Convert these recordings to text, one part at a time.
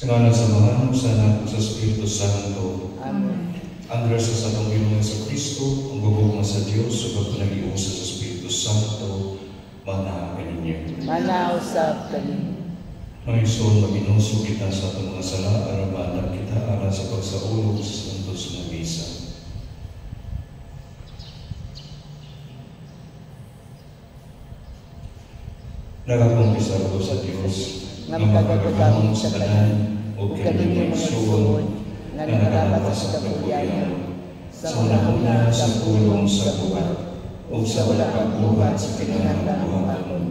Ngalan sa Ama, sa Anak, sa Espiritu Santo. Amen. Ang grasya sa atong Ginoong Jesucristo, ang gugma sa Dios sa pagpanag-iusa sa Espiritu Santo, manaw kaninyo. Manaw sa kaninyo. Mga Isun, maginusog kita sa atong mga sala, arabanan kita aral sa pagsaulog sa santos nga misa. Nagakumpisa ko sa Dios, nga magkagagawin sa tanan, o kaninyo mga suon, na nagalapas sa kabuyayan, sa una sa tulong sa buhat, o sa wala kang buhat sa kinahanglan buhaton.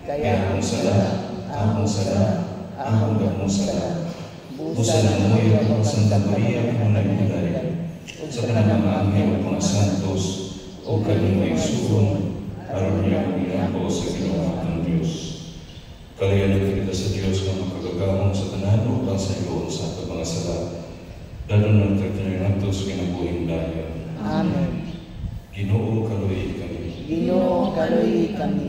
Kaya akong sala, akong sala, busa na mo'y akong Santa Maria, Pinagmulay, sa kanang mga anghel o mga santos, o kaninyo suon, aron niya ang iako sa ginawa ng Diyos. Kalayan kita sa Diyos na makagagawang sa tanan upang sa iyon sa ating mga sala. Lalo ng tagtanay nato sa kinabuhing dayon. Amen. Ginoo kaluoy kami. Ginoo kaluoy kami.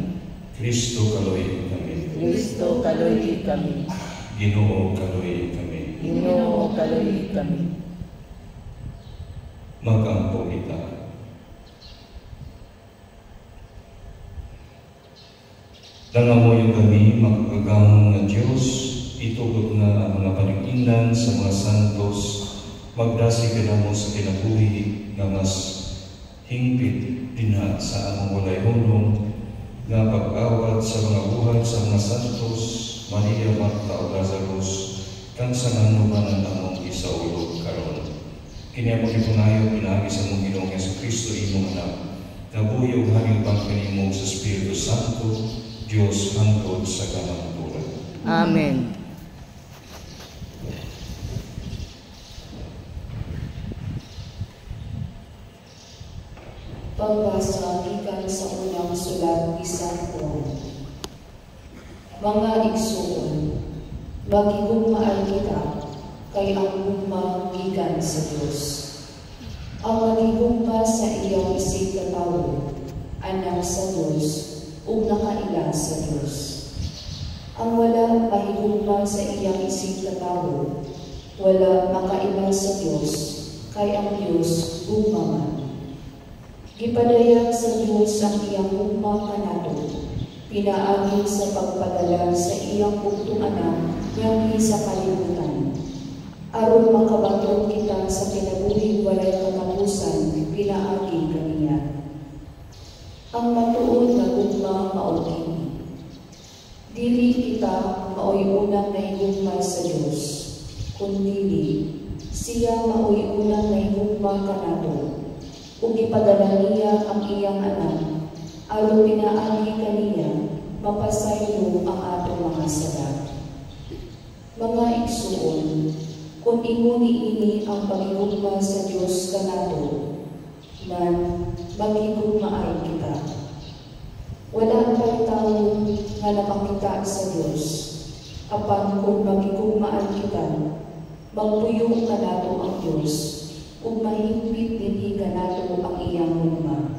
Kristo kaluoy kami. Kristo kaluoy kami. Ginoo kaluoy kami. Ginoo kaluoy kami. Mag-ampo kita. Dangamoy kami makagagamong na Diyos, itulog na ang mga paningingnan sa mga santos, magdasi ka na mo sa kinabuhi nga mas hingpit dinha sa among walay hunong, nga pag-awat sa mga buhat sa mga santos, Maria, Marta o Lazarus, kang sa nanubanan among isaulog karon. Kini among ipunayo pinagi sa mong Ginoong Jesucristo imong anak, nga buhi ug hangin pagkanimo sa Espiritu Santo, Diyos hangtod sa kamaturan. Amen. Pagbasa gikan sa unang sulat ni San Juan. Mga igsoon, magigugmaan kita, kay ang gugma gikan sa Dios. Ang magigugma sa iyang isig katawo, anak sa Dios, ug nakaila sa Dios. Ang wala mahigugma sa iyang isig katawo, wala makaila sa Dios, kay ang Dios gugma man. Gipadayag sa Dios ang iyang gugma kanato, pinaagi sa pagpadala sa iyang bugtong anak nganhi sa kalibutan. Aron makabaton kita sa kinabuhing walay katapusan, pinaagi kaniya. Ang matuod na gugma mao kini. Dili kita maoy unang nahigugma sa Dios, kundi siya maoy unang nahigugma kanato, ug ipadala niya ang iyang anak, aron pinaagi kaniya mapasaylo ang atong mga sala. Mga igsoon, kung ingon niini ang paghigugma sa Dios kanato, nan maghigugmaay kita. Wala pa'y tao nga napakita sa Dios, apan kung maghigugmaan kita, magpuyo kanato ang Dios, ug mahigpit dinhi kanato ang iyang gugma.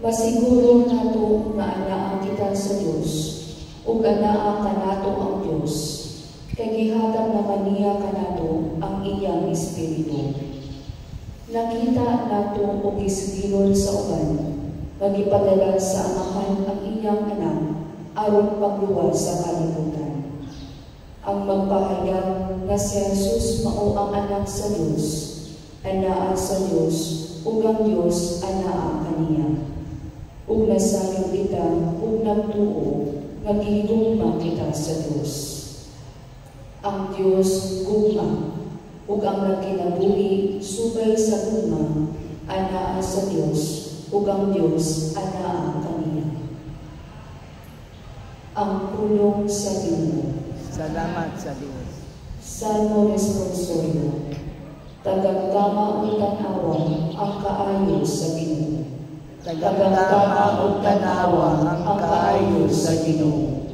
Masiguro nato nga anaa kita sa Dios, ug anaa kanato ang Dios, kay gihatag naman niya kanato ang iyang Espiritu. Nakita nato o gisugilon sa uban, magipadala sa amahan ang iyang anak, aron pagluwas sa kalibutan. Ang magpahayag nga si Jesus mao ang anak sa Dios, anaa sa Dios, ug ang Dios anaa kaniya. Ug nasayo kita, ug nagtuo, nga gihigugma kita sa Dios. Ang Dios gugma, ug ang nagkinabuhi subay sa gugma, anaa sa Dios, ug ang Dios anaa kaniya. Ang pulong sa Ginoo. Salamat sa Dios. Salmo responsorio. Tagagtama o tanawa ang kaayo sa Ginoo. Tagagtama o tanawa ang kaayo sa Ginoo.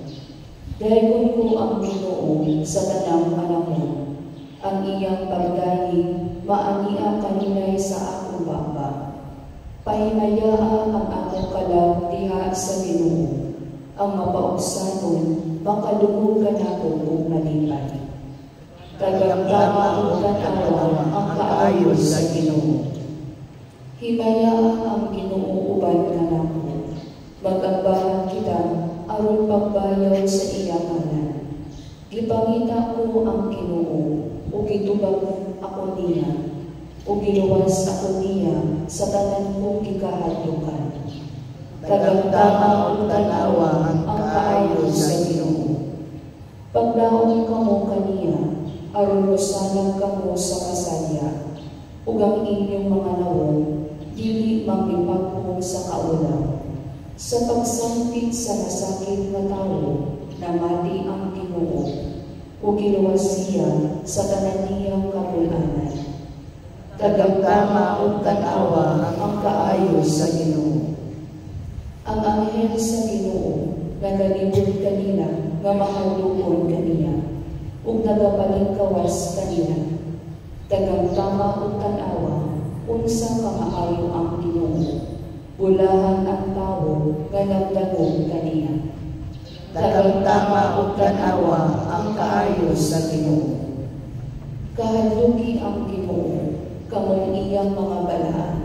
Dayon ko ang Ginoo sa tanang panahon, ang iyang pagdani maania kaninay sa akong baba. Pahimayaa ang akong kalag diha sa Ginoo, ang mapaugsanon makadungog kanako ug malipay. tagamtama ug tan-awa ang kaayo sa Ginoo. Himaya ang Ginoo uban nga nako, magambahan kita aron pagbayaw sa iyang ngalan. Gipangita ko ang Ginoo, ug gitubag ako niya, ug giluwas ako niya sa tanan kong gikahadlukan. Tagamtama ug tan-awa ang kaayo sa Ginoo. Pagdaon kamo kaniya, aron rosanan kamo sa kasalya, ug ang inyong mga lawom dili mangipagpong sa kaulaw. Sa pagsamtit sa nasakit nga tawo, namati ang Ginoo, ug giluwas siya sa tanan niyang kabul-anan. Tagamtama ug tan-awa ang kaayo sa Ginoo. Ang anghel sa Ginoo nagalibot kanila nga mahadlokon kaniya, ug nagabalingkawas kanila. Tagamtama ug tan-awa unsa ka maayo ang Ginoo, bulahan ang tawo nga nagdagom kaniya. Tagamtama ug tan-awa ang kaayo sa Ginoo. Kahadluki ang Ginoo kamong iyang mga balaan,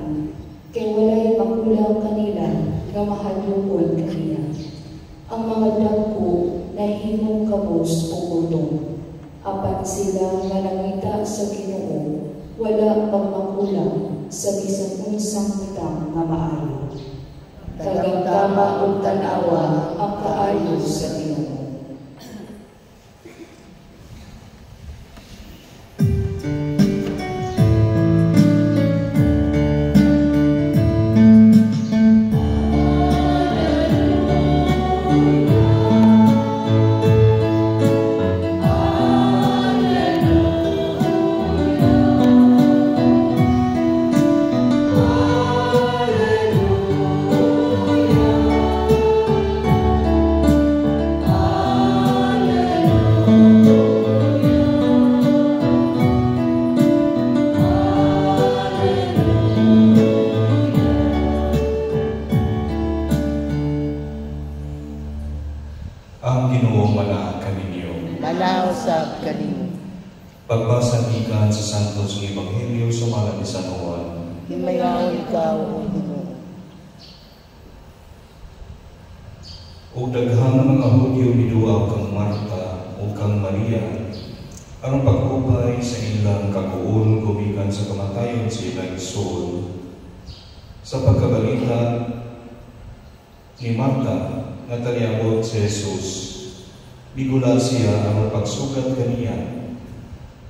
kay walay makulang kanila nga mahadlokon kaniya. Ang mga dagko nahimong kabos o utong, apan sila nga nangita sa Ginoo, wala pang makulang sa bisan unsang butang nga maayo. Tagamtama ug tan-awa ang kaayo sa Ginoo. Pagbasa ng ikan sa Santos ng Ebanghelyo sa ngalan ni San Juan. Himayaw ikaw, O Ginoo. O daghang mga Hudyo miduaw kang Marta o kang Maria, aron pag-upay sa ilang kaguol gumikan sa kamatayon sa ilang igsoon. Sa pagkabalita ni Marta na taliabot si Jesus, bigula siya aron pagsugat kaniya.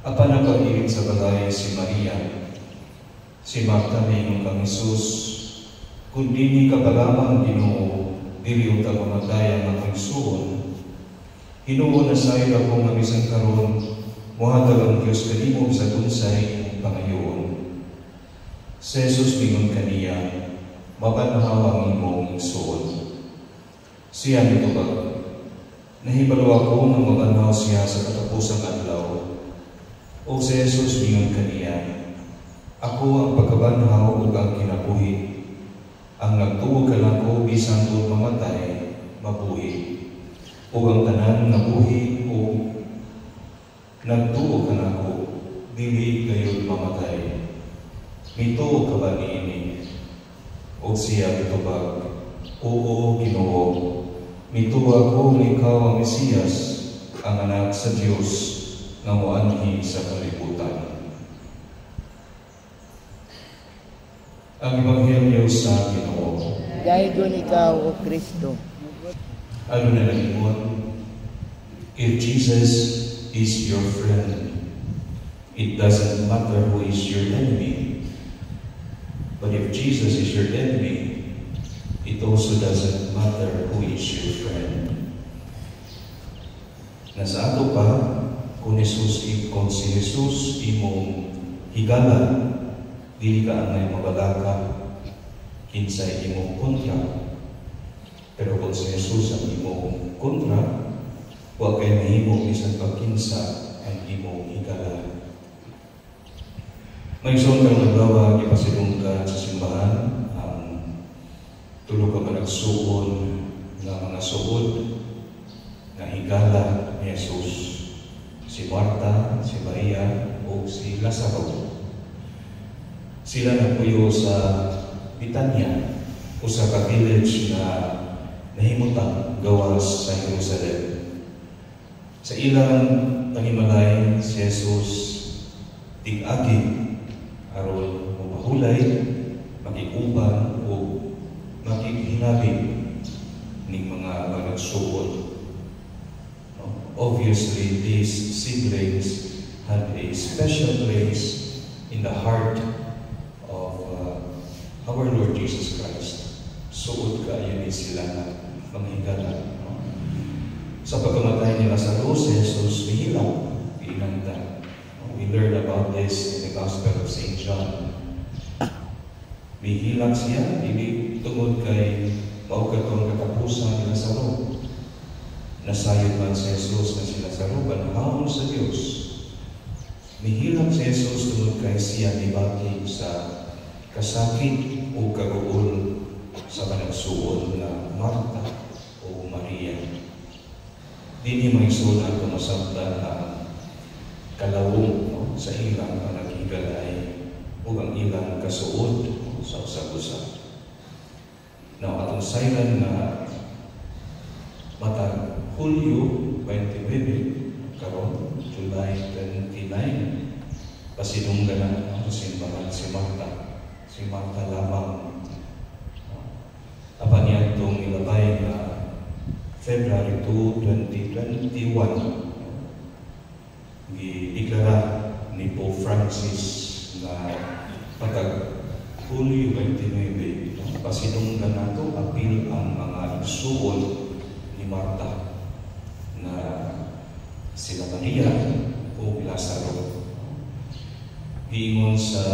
Apan ang pag-ibig sa balay si Maria. Si Marta mingon kang Jesus, kung dini ka balamang Ginoo, dili utang mamatay ang akong igsoon. Hinuon na sayo ako nga bisan karon, muhatag ang Diyos kanimo sa dunsay imong pangayoon. Si Jesus mingon kaniya, mabanhaw ang imong igsoon. Siya nitubag, nahibalo ako nga mabanhaw siya sa katapusang adlaw. O si Jesus mingon kaniya, ako ang pagkabanhaw ug ang kinabuhi. Ang nagtuo kanako bisan tun mamatay, mabuhi. O ang tanan nga buhi o nagtuo kanako, dili gayud mamatay. Mituo ka ba niini? O siya mitubag, oo Ginoo, mituo ako nga ikaw ang Mesiyas, ang anak sa Dios nga moanhi sa kalibutan. Ang Ebanghelyo sa Ginoo. Dayon ikaw, O Kristo. Ano na nagingon? If Jesus is your friend, it doesn't matter who is your enemy. But if Jesus is your enemy, it also doesn't matter who is your friend. Nasa ato pa, kung si Jesus imong higala, dili ka angay mabalaka, kinsay imong kontra. Pero kung si Jesus ang imong kontra, huwag kayo mahimong isang pagkinsa ang imong higala. May isang kang naglawa, ipasilong ka sa simbahan, ang tulog ka managsuon ng mga suod na higala ni Jesus. si Marta, si Maria, o si Lazaro. Sila nagpuyo sa Bitanya, usa ka village na nahimutang gawas sa Jerusalem. Sa ilang panimalay, si Jesus tig-agi aron mapahulay, makikuban o makihinabi ning mga nagsuod. Obviously, these siblings had a special place in the heart of our Lord Jesus Christ. Suod kaayo ni sila na manghigala. Sa pagkamatay ni Lazaro, si Jesus mihilak, iinanda. We learn about this in the Gospel of St. John. Mihilak siya, hindi tungod kay maukatong katapusan ni Lazaro. Nasayod man si Jesus na si Lazaro, banhaon sa Diyos. Mihilak si Jesus tungod kay siya nibati sa kasakit o kaguol sa panagsuon na Marta o Maria. Dini may sulat kung masabda na kalawong sa ilang panagigalay o ang ilang kasuod sa usag-usag. Now, atong sayran na matag Hulyo 29, karon July 29, pasinunggan na ang simbahan si Marta. Si Marta lamang. Apa niya itong ilabay na February 2, 2021, gideklara ni Pope Francis na pagka Hulyo 29, pasinunggan na ito, apil ang mga igsuon ni Marta na sila Maria o Lazaro. Giingon sa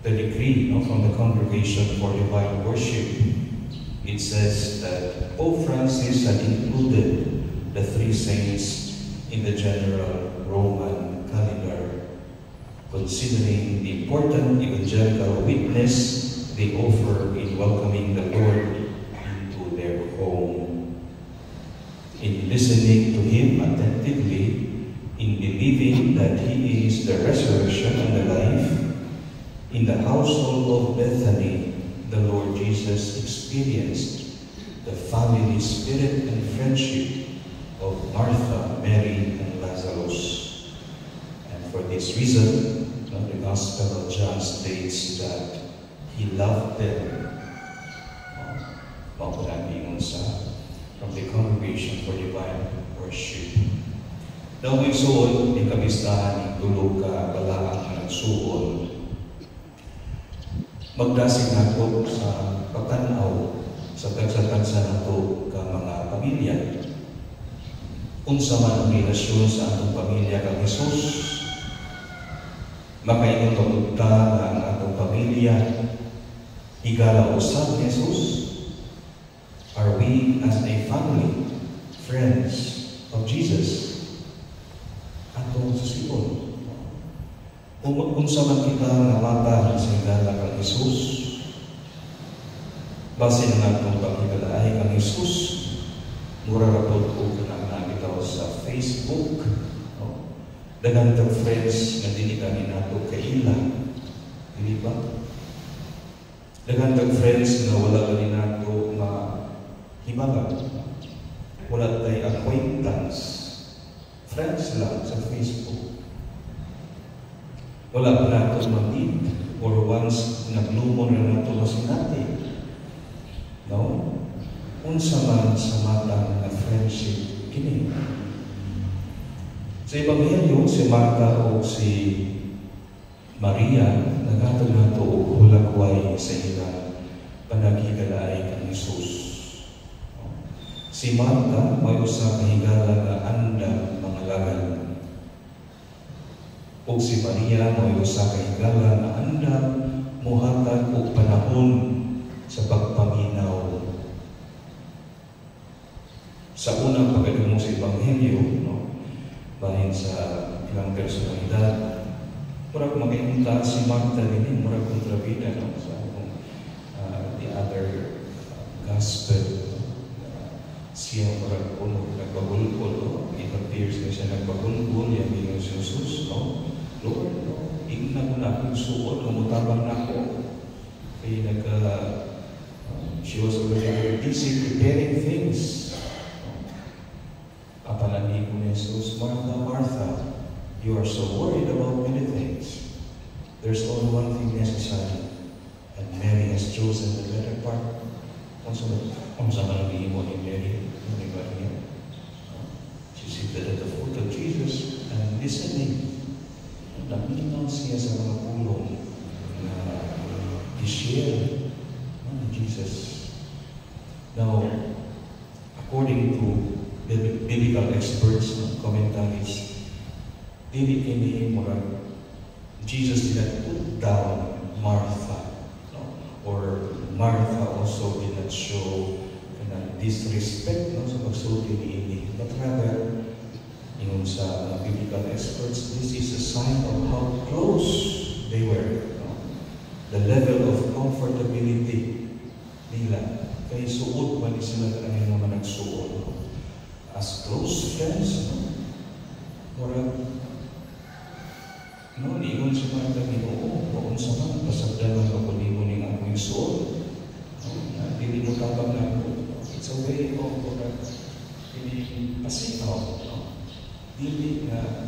the decree from the Congregation for Divine Worship, it says that Pope Francis had included the three saints in the general Roman calendar, considering the important evangelical witness they offer in welcoming the Lord into their home, in listening to Him attentively, in believing that He is the resurrection and the life. In the household of Bethany, the Lord Jesus experienced the family spirit and friendship of Martha, Mary, and Lazarus. And for this reason, the Gospel of John states that He loved them. From the Congregation for Divine Worship. Daw may suod, di kabistahan, tulog ka, balaang na nagsuod. Magdasig nato sa pagtanaw sa tagsa-tagsa nato ka mga pamilya. Unsa man ang relasyon sa atong pamilya kang Jesus, makaingon magugta nga ang atong pamilya higala usab ni Jesus. Are we as a family, friends of Jesus? Atong susigon. Unsa man kita namata sa higala kang Jesus, base ng atong paghigalay kang Jesus, mura rapod ko kanang bitaw sa Facebook, daghang tag friends nga dili kami nato kaila, dili ba? Daghang tag friends nga wala kami nato himabag, wala tayo acquaintance, friends lang sa Facebook. Wala pa nato mag-meet or once naglumon na nato masinati. No? Unsa man sa matang na friendship kini. Sa Ebanghelyo, si Marta o si Maria nagatag nato og hulakway sa ilang panaghigalay kang Jesus. Si Marta may usa ka higala nga andam mga lagan. O si Maria may usa ka higala nga andam muhatag og panahon sa pagpaminaw. Sa unang pagkadungog sa Ebanghelyo, bahin sa ilang personalidad, murag makainta si Marta din, murag kontrabida sa the other gospel. siya parang puno, nagbabulbul, it appears na siya nagbabulbul, yan yung Jesus, no? Lord, no? Igna mo na akong suot, umutabang na ako. Kaya she was already very busy preparing things. Apalagi ko ni Jesus, Martha, Martha, you are so worried about many things. There's only one thing necessary, and Mary has chosen the better part. Kung sa malagay mo ni Mary, she seated at the foot of Jesus and listening. Naminaw siya sa mga pulong na i-share ni Jesus. Now, according to biblical experts, commentaries, dili kini murag Jesus did not put down Martha, no? Or Martha also did not show disrespect, no, sa pagsulti ni ini, but rather, yung sa biblical experts, this is a sign of how close they were, no? The level of comfortability nila. Kaya suot man sila ang mga nagsuot, no? As close friends, no? Murag, no, niingon siya mga tabi, kung sa man, pasagdalan ako ni mo ning akong suot, hindi mo tabang na ako. It's a way of pasitaw, no? Dili na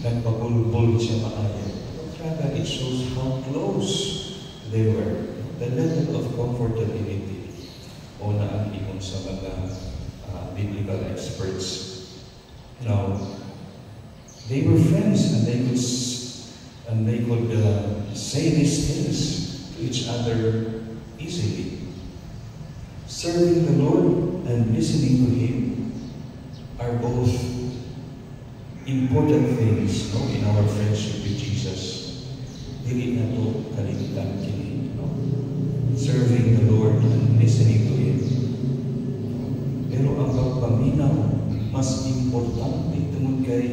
nagpabulbul siya maayon. Rather, it shows how close they were. The level of comfortability o na ang ikon sa mga biblical experts. Now, they were friends and they could say these things to each other easily. Serving the Lord and listening to Him are both important things, no, in our friendship with Jesus. Dili na to kalimutan kini, no? Serving the Lord and listening to Him. Pero ang pagpaminaw, mas importante tungod kay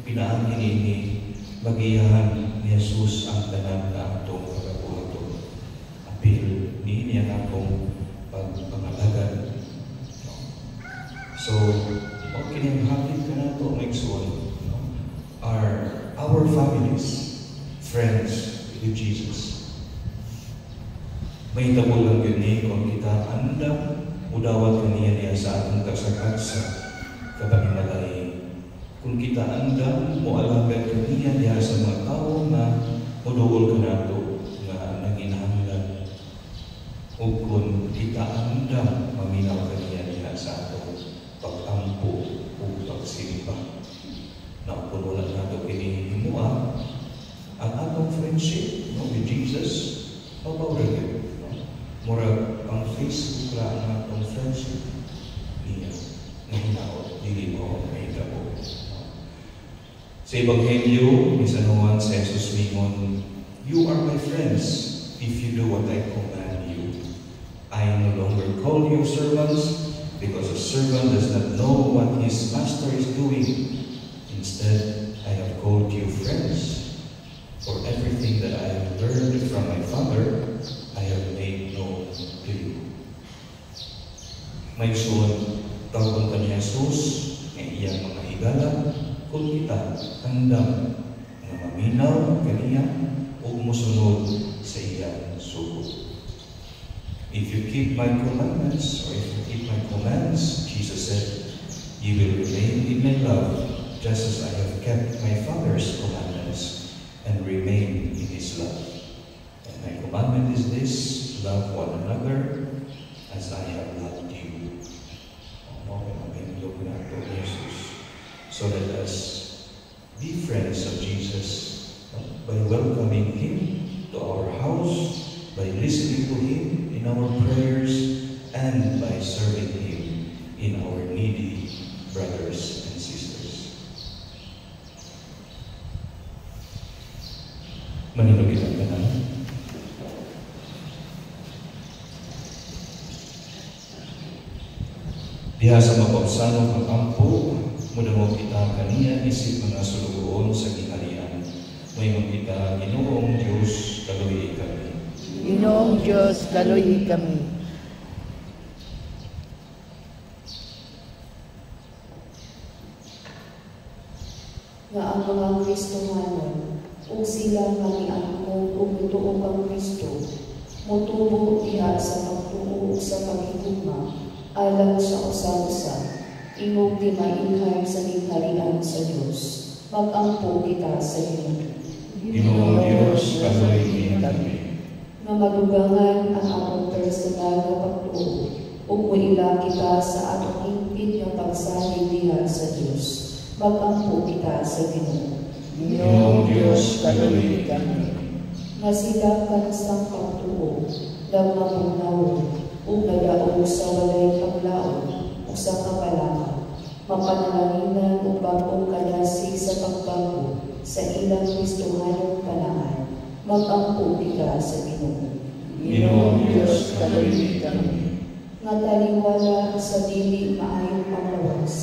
pinaangin ini magiyahan ni Jesus ang tanan na atong pagkabuhaton. Apil ni niya na akong pangalagan. So, okay na hapit ka na ito, Mixon, are our families, friends with Jesus. May tabo lang yun kung kita andam, udawat kaniya sa atong kasakatsa kapag malay. Kung kita andam, mualagad kaniya sa mga tao na muduol ka na ito na naginahanglan. O kung kita andam, maminaw kaniya sa atong pag-ampo o pagsimba. Na puno lang nato kinihimuha ang atong friendship, no, with Jesus, mabawagin. No? Murag ang Facebook lang ang atong friendship niya na hinaot, dili mo may tabo. Sa Ebanghelyo, ni San Juan sa Jesus mingon, "You are my friends if you do what I command you. I no longer call you servants, because a servant does not know what his master is doing. Instead, I have called you friends. For everything that I have learned from my Father, I have made known to you." May suon, tawag ka ni Jesus, ng iyang mga higala, kung kita handang na maminaw kaniya o musunod sa iyang sugo. If you keep my commandments, or if you keep my commands, Jesus said, you will remain in my love, just as I have kept my Father's commandments and remain in His love. And my commandment is this, love one another as I have loved you. So let us be friends of Jesus by welcoming Him to our house, by listening to Him in our prayers, and by serving Him in our needy brothers and sisters. Manilo kita tanan. Diha sa mapagsanong ang ampo, mudamo kita kaniya isip mga sulugoon sa gingharian. May kita, Ginoong Diyos, kaluhi kami. Ginoong Diyos, kaluhi kami. nga ang mga Kristohanon ug sila maniangkon ug mutuo kang Kristo motubo diha sa pagtuo ug sa paghigugma alang sa usa-usa ingog di mainhay sa gingharian sa Dios magampo kita sa Ginoo. Ginoong Diyos, kaluoy kami. Nga madugangan ang atong personal na pagtuo ug muila kita sa atong hingpit nga pagsalig diha sa Dios magampo kita sa Ginoo. Ginoong Diyos, kaluoy kami. Nga sila kansang pagtuo daw mapugnaw ug nadaog sa walay paglaom ug sa kapalakan mapanalangin ug bagong kadasig sa pagbago sa ilang Kristohanong panangan magampo kita sa Ginoo. Ginoong Diyos, kaluoy kami. Nga taliwala sa dili maayong panglawas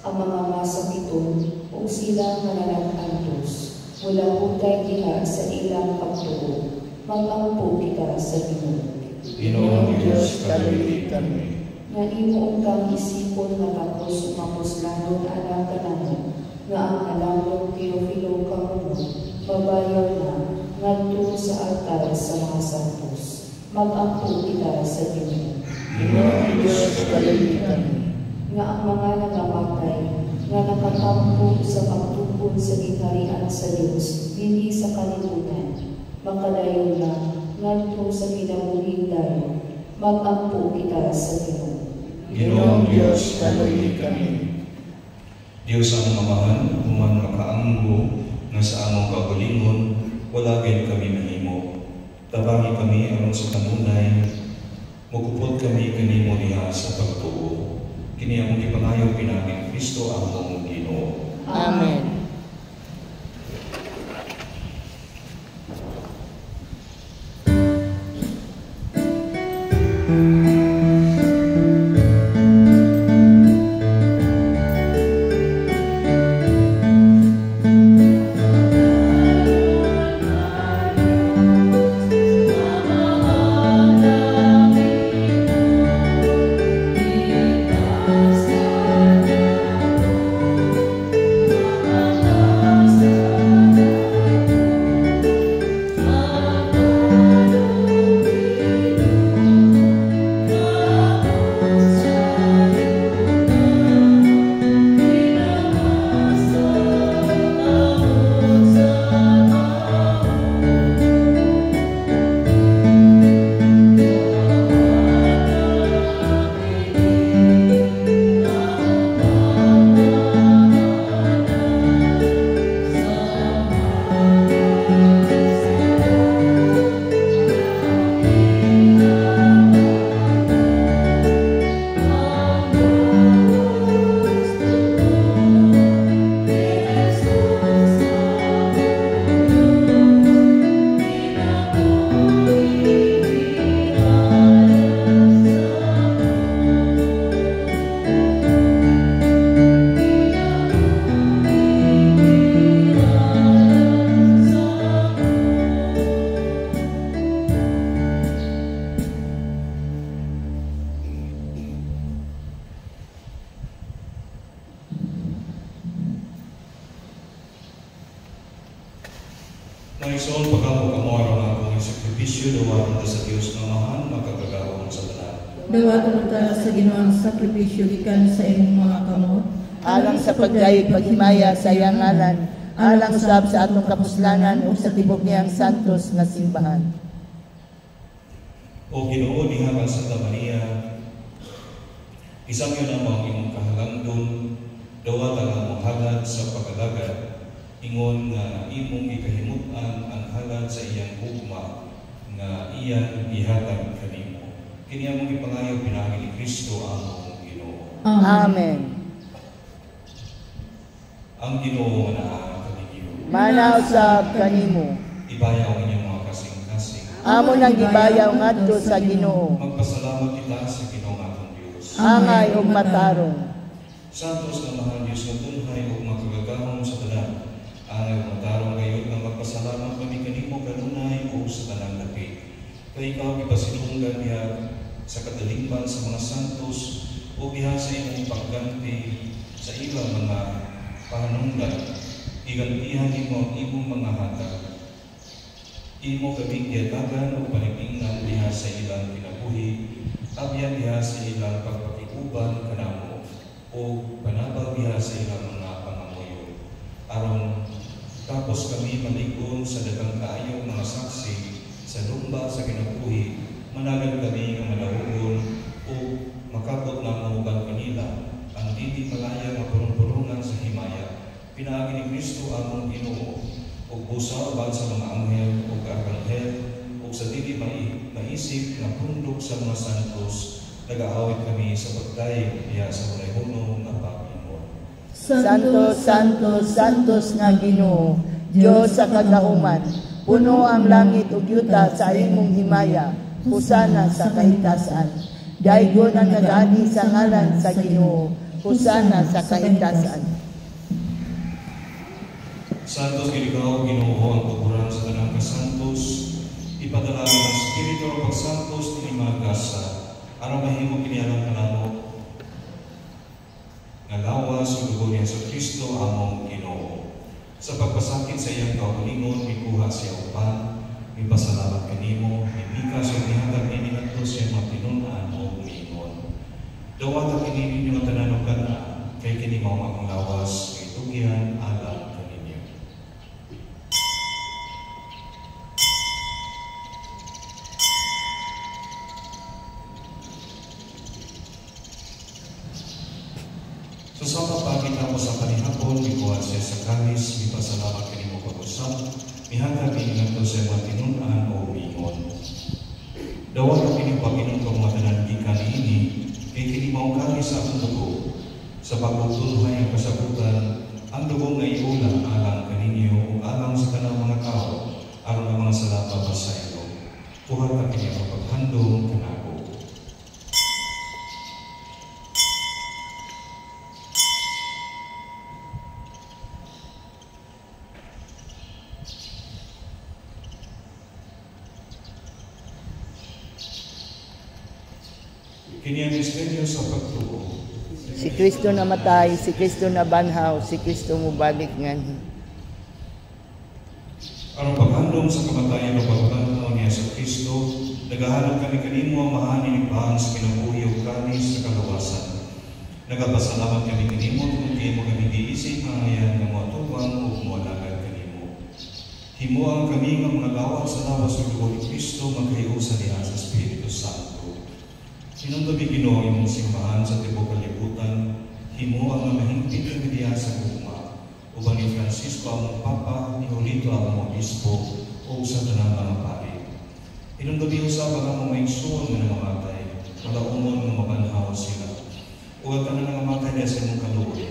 ang mga masakiton ug sila nga nanag-antos wala hutay diha sa ilang pagtuo magampo kita sa Ginoo. Ginoong Diyos, kaluoy kami. Nga imo kang isipon nga tapos mapuslanon alang kanamo nga ang alamon Teofilo kamuno mabayaw na ngadto sa altar sa mga santos magampo kita sa Ginoo. Ginoong Diyos, kaluoy kami. Nga ang mga nangamatay nga nakatampo sa pagtungkol sa gingharian sa Dios dinhi sa kalibutan makadayon na ngadto sa kinabuhing dayon magampo kita sa Ginoo. Ginoong Diyos, kaluoy kami. Diyos ang mamahan, human makaanggo nga sa among kaugalingon, wala gayud kami mahimo. Tabangi kami aron sa kanunay, mugupod kami kanimo diha sa pagtuo. Kini among gipangayo pinagi Kristo among Ginoo. Amen. Naisoon pagkamo kamoro nga akong sakripisyo dawaton ta sa Dios nga mahan makagagawon sa tanan. Dawaton ta sa Ginoong sakripisyo gikan sa imong mga kamot Alang sa pagdayeg paghimaya sa iyang ngalan, alang usab sa atong kapuslanan ug sa tibok niyang santos nga simbahan. O Ginoo diha kang Santa Maria, isang yun ang imong kahalangdon, dawatan ang mong halad sa pagalagat, ingon nga imong ikahimutan ang halad sa iyang hugma nga iyan ihatag kanimo. Kini among ipangayo pinagi ni Kristo among Ginoo. Amen. Ang Ginoo nga naa kanimo. Manaw usab kanimo. Ibayaw inyong mga kasing-kasing. Amo nang gibayaw ngadto sa Ginoo. Magpasalamat kita sa Ginoo atong Dios. Angay ug matarong. Santos nga mahal Diyos nga tunhay ug makagagahom sa tanan. Angay ug matarong gayud nga magpasalamat kami kanimo kanunay ug sa tanang dapit. Kay ikaw gipasilunggan niya sa kadalingban sa mga santos ug diha sa imong pagganti sa ilang mga pahanungdan. Igantihan imo ang imong mga hatag. Imo kaming giyatagan o panipingan diha sa ilang kinabuhi, abyan diha sa ilang pagpakikuban kanamo, o panabal diha sa ilang mga pangamuyo. Aron tapos kami maligon sa daghang kaayong mga saksi sa lumba sa kinabuhi, managan kami nga malahugon o makabot na mahuban kanila ang dili malaya nga purong-purungan sa himaya. Pinaagi ni Kristo among Ginoo ug busa uban sa mga anghel ug arkanghel ug sa dili maisip nga pundok sa mga santos, nag-aawit kami sa pagdaig diha sa hunay-huno nga Panginoon. Santos, Santos, Santos nga Ginoo, Dios sa kagahuman, puno ang langit ug yuta sa imong himaya, husana sa kahitasan. Daygon ang nag-ani sa ngalan sa Ginoo, husana sa kahitasan. Santos ikaw, Ginoo, ang pagburan sa tanang kasantos, ipadalangin ang Espiritu o pagsantos ni mga gasa, aron mahimo kinialang kanamo, nga lawas o dugo ni Hesus Kristo among Ginoo. Sa pagpasakit sa iyang kaugalingon, mikuha siya upan, mipasalamat kanimo, mibikas o mihatag nini ngadto siya matinunan o mingon. Dawata kini ninyo ang tanan og kana, kay kini mao ang lawas, kay tugyan alam kaninyo. Susama pa kita mo sa kanihapon, mikuha siya sa kalis, mipasalamat kanimo pag-usap, mihatag nini ngadto siya matinunan o mingon. Dawat kini Panginoon kang matanan gikan ini, kay kini mao kani sa akong dugo. Sa pagtutulhay ang kasabutan, ang dugo nga iulang alang kaninyo ug alang sa tanang mga tao, aron ang mga sala babasaylo. Tuhan ka kini ang paghandom kanako. Kini ang misteryo sa pagtuo. Si Kristo namatay, si Kristo nabanhaw, si Kristo mubalik nganhi. Aron paghandom sa kamatayan o pagbanhaw ni Hesus Kristo, nagahanap kami kanimo ang mahaning paan sa kinabuhi ug kanis sa kaluwasan. Nagapasalamat kami kanimo tungod kay mo kami giisip nga ayan nga moatubang ug moalagad kanimo. Himuang kami nga mga gawad sa lawas ug dugo ni Kristo magkahiusa diha sa Espiritu Santo. Sinunod Ginoo imong simbahan sa tibuok kalibutan, himo ang mahingpit nga diha sa gugma. Uban ni Francisco among Papa, ni Julito among Obispo, o sa tanang mga pari. Inunod usab ang mga igsoon nga namamatay, malaumon nga mabanhaw sila. Ug ang tanang namamatay diha sa imong kaluoy,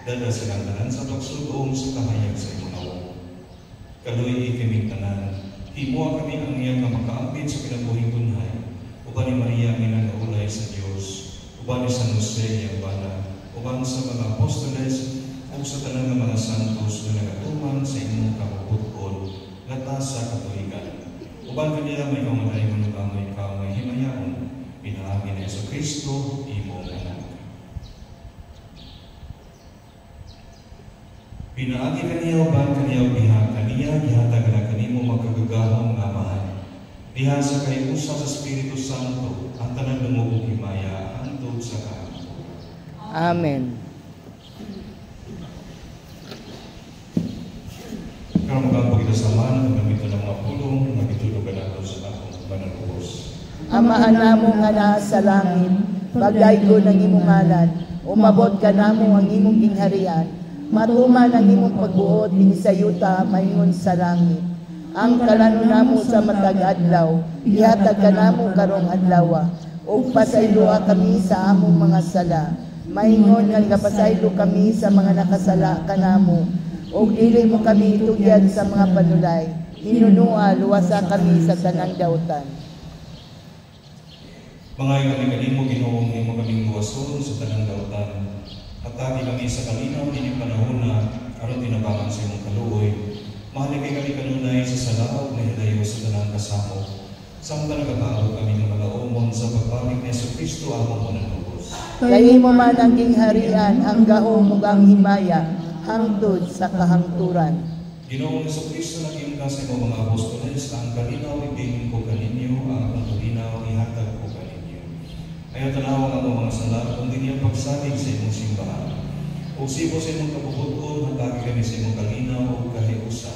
dada silang tanan sa pagsugong sa kahayag sa imong nawong. Kaluoy kaming tanan, himo kami ang iyang nga makaambit sa kinabuhing tunhay. Uban ni Maria ginagaulay sa Dios, uban ni San Jose yang bana, uban sa mga apostoles, ug sa tanan ng mga santos nga nagatuman sa imong kabubuton, latas sa katuigan. Uban kanila may kamatay nga nugamay ka may himayaon, pinaagi ni Hesus Kristo, imong anak. Pinaagi kaniya uban kaniya biha kaniya, gihatag na kanimo magkagagahong nga amahan. Diha sa kahiusa sa Espiritu Santo, ang tanan ng ug himaya hangtod sa kahapon. Amen. Karon magpagdasaman ang gamito ng mga pulong nga gitulugan nato sa akong panalubos. Amahan namo nga naa sa langit, pagdaygo ng imong ngalan, umabot ka namo ang imong gingharian, matuman ang imong pagbuot dinhi sa yuta maingon sa langit. Ang kalano namo sa matag adlaw, ihatag ka namo karong adlaw, ug pasayloa kami sa among mga sala. Maingon nga kapasaylo kami sa mga nakasala kanamo, ug dili mo kami itugyan sa mga panulay. Hinunua luwasa kami sa tanang dautan. Mga kami kanimo Ginoong imo kaming luwason sa tanang dautan. Hatagi kami sa kalinaw dinhi panahon na aron tinabangan sa imong kaluoy. Mahali kay kami kanunay sa salaw na hilayo sa tanang kasamo. Samtang nagabago kami ng mga umon sa pagbalik ni Hesus Kristo among mananubos. Kay imo man ang gingharian, ang gahom ug ang himaya, hangtod sa kahangturan. Ginoong Jesucristo naging kasi mo mga apostoles, ang kalinaw ibigin ko kaninyo, ang akong kalinaw ihatag ko kaninyo. Kaya tanawang ang mga sala, kung di niya pagsalig sa imong simbahan. O sipo sa imong kabubuton, hatagi kami sa imong kalinaw o kahiusa.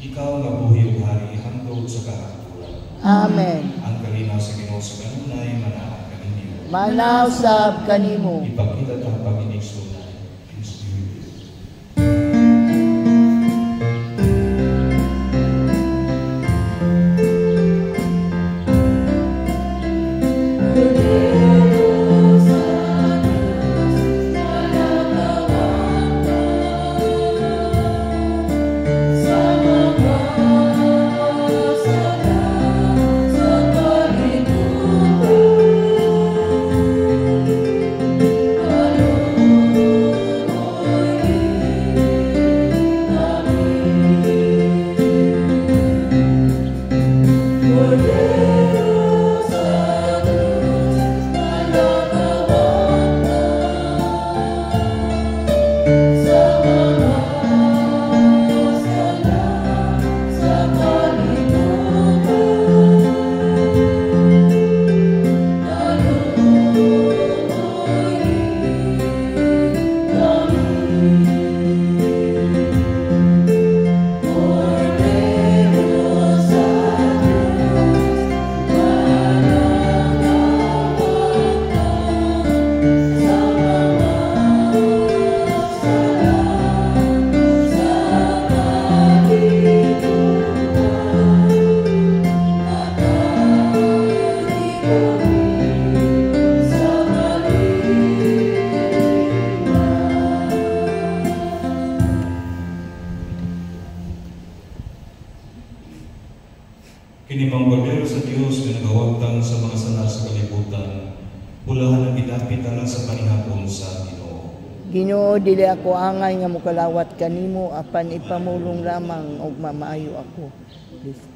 Ikaw nga buhi o hari, hangtod sa kahangturan. Amen. Ang kalinaw sa Ginoo sa kanunay, manahan kaninyo. Manaw sab kanimo. Ipakita ang pag-inig sunay. Kinimang Kordero sa Diyos na nagawagtang sa mga sala sa kalibutan, pulahan ang gidapit alang sa panihapon sa Ginoo. Ginoo, dili ako angay nga mukalawat kanimo, apan ipamulong lamang og mamaayo ako. Please.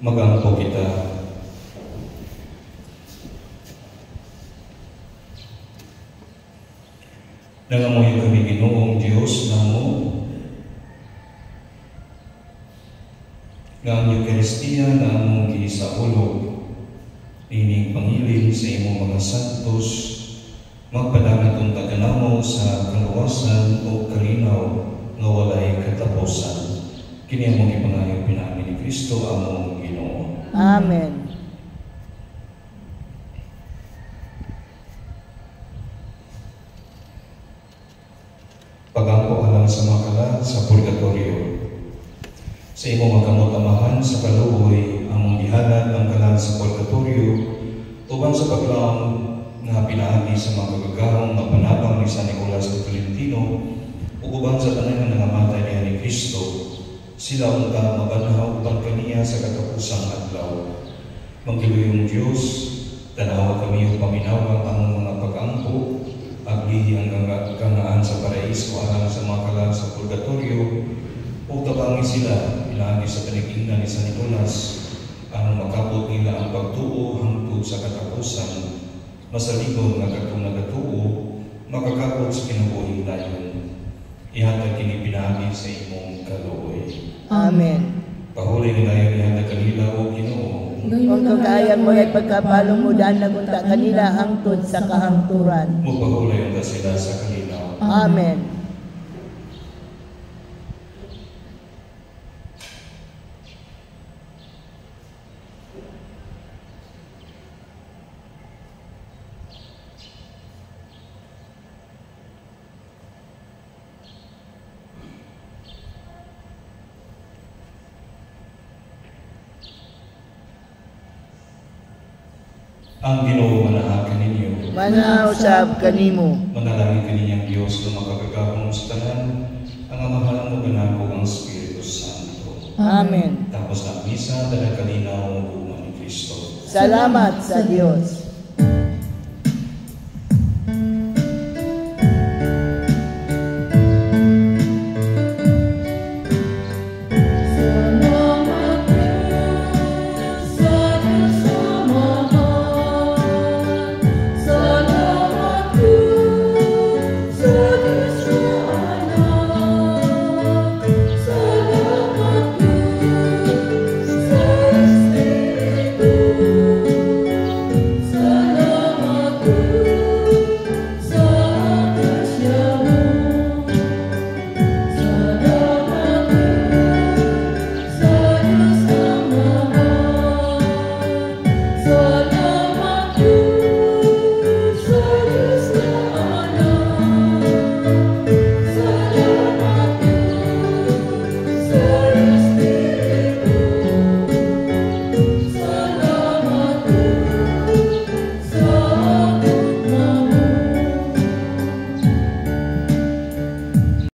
Magampo kita. Nangamuyo kami Ginoong Diyos namo, nga ang Eucharistia na among gisaulog, ining pangilin sa imong mga santos, magpadamit ang taganamo sa kaluwasan o kalinaw nga walay katapusan. Kini among ipangayo pinamin ni Kristo among Ginoo. Amen. Pagampo alang sa makala sa purgatorio. Sa imong magkamot-amahan sa kaluoy ang gihalad ang kalan sa purgatorio uban sa paglaom nga pinaagi sa mga kagagahong nga panabang ni San Nicolas de Tolentino ug uban sa tanan nga nangamatay niya ni Kristo, sila unta mabanhaw uban kaniya sa katapusang adlaw. Magduluyong Diyos, tanawa kami ug paminawang ang mga pag-ampo aglihi ang gangaan sa paraiso alang sa mga kalan sa purgatorio ug tabangi sila pinaagi sa panigingnan ni San Nicolas ang makabot nila ang pagtuo hangtod sa katapusan. Masaligon nga katong nagatuo makakabot sa kinabuhing dayon. Ihatag kini pinaagi sa imong kaluoy. Amen. Pahuli ni dayon ihatag kanila o Ginoo. Kung kagayan mo ay pagkapalong mo daan nagunta kanila hangtod sa kahangturan. Mupahuli ang sila sa kanila. Amen. Ang Ginoo manaag kaninyo. Manausab kanimo. Manalangin kaninyang Diyos na makagagahong sa tanan, ang amahan mo ganako ang Espiritu Santo. Amen. Tapos ang misa dala kanina ang ugma ni Kristo. Salamat sa Diyos.